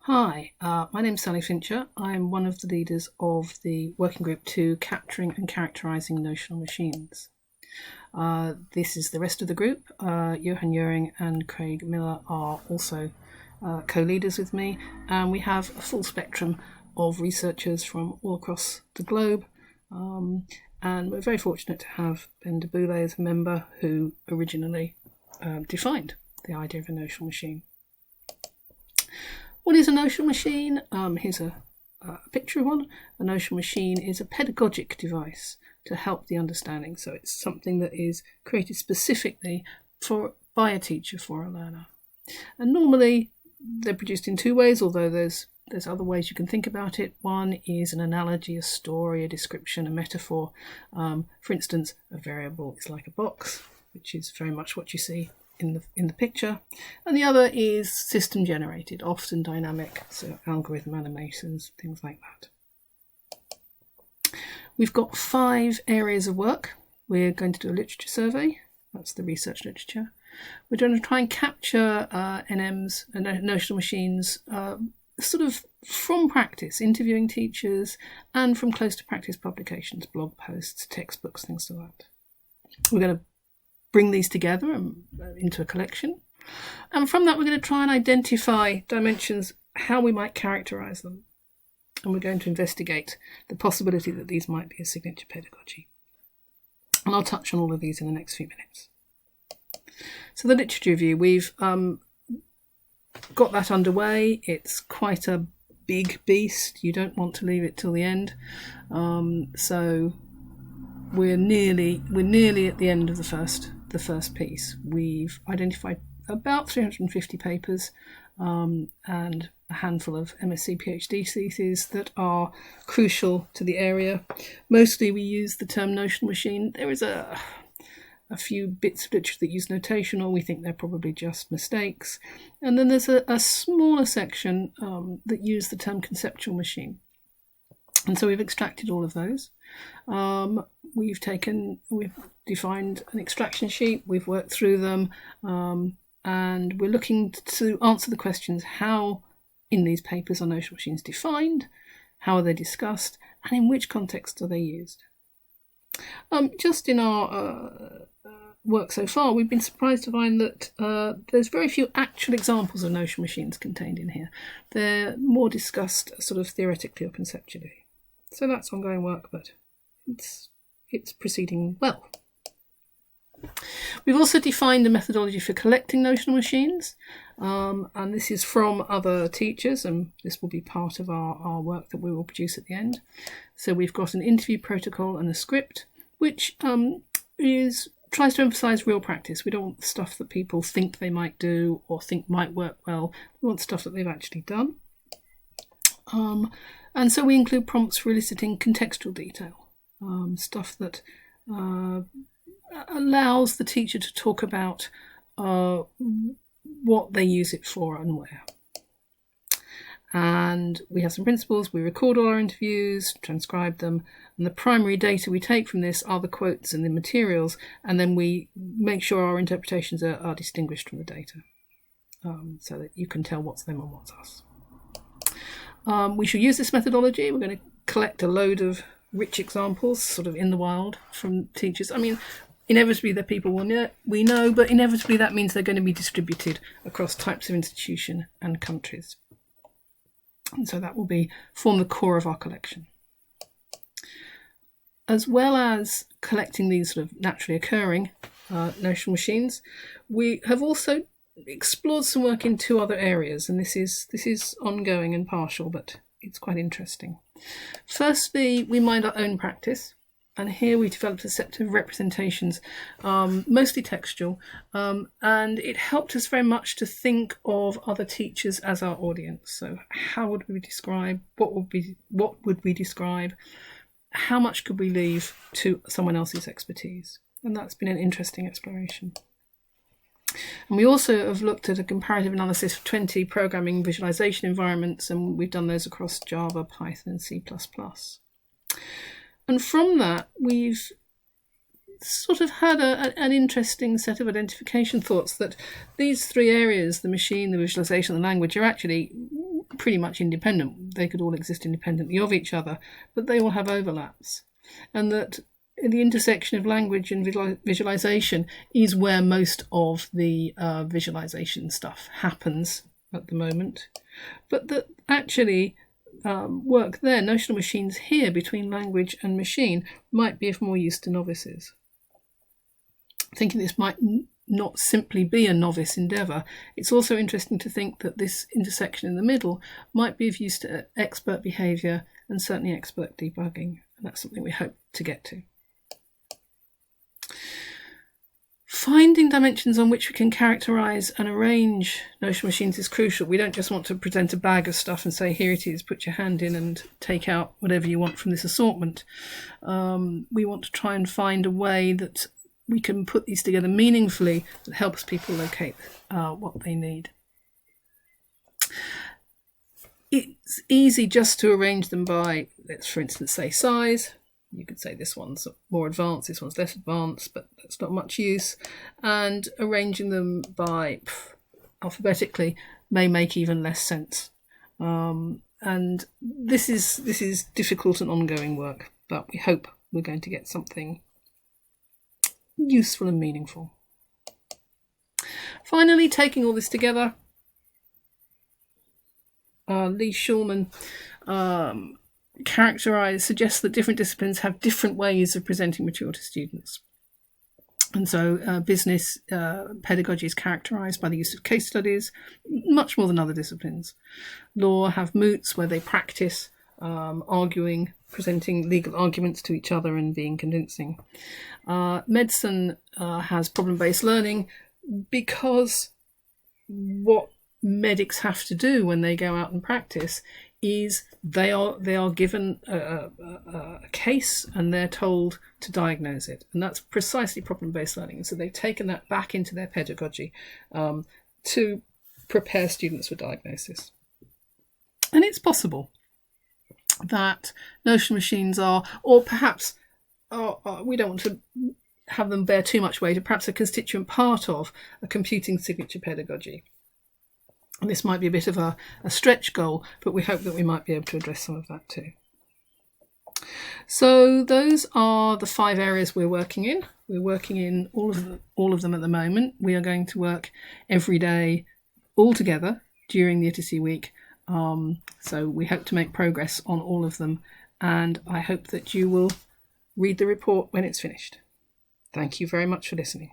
Hi, my name's Sally Fincher. I'm one of the leaders of the working group to Capturing and Characterising Notional Machines. This is the rest of the group. Johan Uring and Craig Miller are also co-leaders with me, and we have a full spectrum of researchers from all across the globe. And we're very fortunate to have Ben de Boulay as a member who originally defined the idea of a notional machine. What is a notional machine? Here's a picture of one. A notional machine is a pedagogic device to help the understanding. So it's something that is created specifically by a teacher for a learner. And normally they're produced in two ways, although there's other ways you can think about it. One is an analogy, a story, a description, a metaphor. For instance, a variable is like a box, which is very much what you see in the picture, and the other is system generated, often dynamic, so algorithm animations, things like that. We've got 5 areas of work. We're going to do a literature survey. That's the research literature. We're going to try and capture NMs and notional machines sort of from practice, interviewing teachers, and from close to practice publications, blog posts, textbooks, things like that. We're going to bring these together into a collection, and from that we're going to try and identify dimensions, how we might characterise them, and we're going to investigate the possibility that these might be a signature pedagogy. And I'll touch on all of these in the next few minutes. So the literature review, we've got that underway. It's quite a big beast. You don't want to leave it till the end. So we're nearly at the end of the first piece. We've identified about 350 papers and a handful of MSc PhD theses that are crucial to the area. Mostly we use the term notional machine. There is a few bits of literature that use notational. We think they're probably just mistakes. And then there's a smaller section that use the term conceptual machine. And so we've extracted all of those. We've defined an extraction sheet, we've worked through them, and we're looking to answer the questions: how in these papers are notional machines defined, how are they discussed, and in which context are they used? Just in our work so far, we've been surprised to find that there's very few actual examples of notional machines contained in here. They're more discussed sort of theoretically or conceptually. So that's ongoing work, but it's proceeding well. We've also defined a methodology for collecting notional machines, and this is from other teachers, and this will be part of our work that we will produce at the end. So we've got an interview protocol and a script, which tries to emphasise real practice. We don't want stuff that people think they might do or think might work well. We want stuff that they've actually done. And so we include prompts for eliciting contextual detail, stuff that allows the teacher to talk about what they use it for and where. And we have some principles. We record all our interviews, transcribe them, and the primary data we take from this are the quotes and the materials, and then we make sure our interpretations are distinguished from the data, so that you can tell what's them and what's us. We should use this methodology. We're going to collect a load of rich examples sort of in the wild from teachers. I mean, inevitably they're people we know, but inevitably that means they're going to be distributed across types of institution and countries. And so that will form the core of our collection. As well as collecting these sort of naturally occurring notional machines, we have also explored some work in 2 other areas, and this is ongoing and partial, but it's quite interesting. Firstly, we mind our own practice, and here we developed a set of representations, mostly textual, and it helped us very much to think of other teachers as our audience. So how would we describe, what would we describe, how much could we leave to someone else's expertise? And that's been an interesting exploration. And we also have looked at a comparative analysis of 20 programming visualization environments, and we've done those across Java, Python, and C++. And from that, we've sort of had an interesting set of identification thoughts that these 3 areas, the machine, the visualization, and the language, are actually all pretty much independent. They could all exist independently of each other, but they all have overlaps. And that the intersection of language and visualization is where most of the visualization stuff happens at the moment. But that actually work there, notional machines here between language and machine, might be of more use to novices. Thinking this might not simply be a novice endeavour, it's also interesting to think that this intersection in the middle might be of use to expert behaviour and certainly expert debugging. And that's something we hope to get to. Finding dimensions on which we can characterise and arrange notional machines is crucial. We don't just want to present a bag of stuff and say, here it is, put your hand in and take out whatever you want from this assortment. We want to try and find a way that we can put these together meaningfully that helps people locate what they need. It's easy just to arrange them by, let's for instance say size. You could say this one's more advanced, this one's less advanced, but that's not much use. And arranging them by alphabetically may make even less sense. And this is difficult and ongoing work, but we hope we're going to get something useful and meaningful. Finally, taking all this together, Lee Schulman suggests that different disciplines have different ways of presenting material to students. And so business pedagogy is characterised by the use of case studies, much more than other disciplines. Law have moots where they practice arguing, presenting legal arguments to each other and being convincing. Medicine has problem-based learning because what medics have to do when they go out and practice is they are given a case and they're told to diagnose it, and that's precisely problem-based learning. And so they've taken that back into their pedagogy to prepare students for diagnosis. And it's possible that notional machines are, or perhaps we don't want to have them bear too much weight, or perhaps a constituent part of a computing signature pedagogy. And this might be a bit of a stretch goal, but we hope that we might be able to address some of that too. So those are the 5 areas we're working in. We're working in all of them at the moment. We are going to work every day all together during the Literacy Week. So we hope to make progress on all of them, and I hope that you will read the report when it's finished. Thank you very much for listening.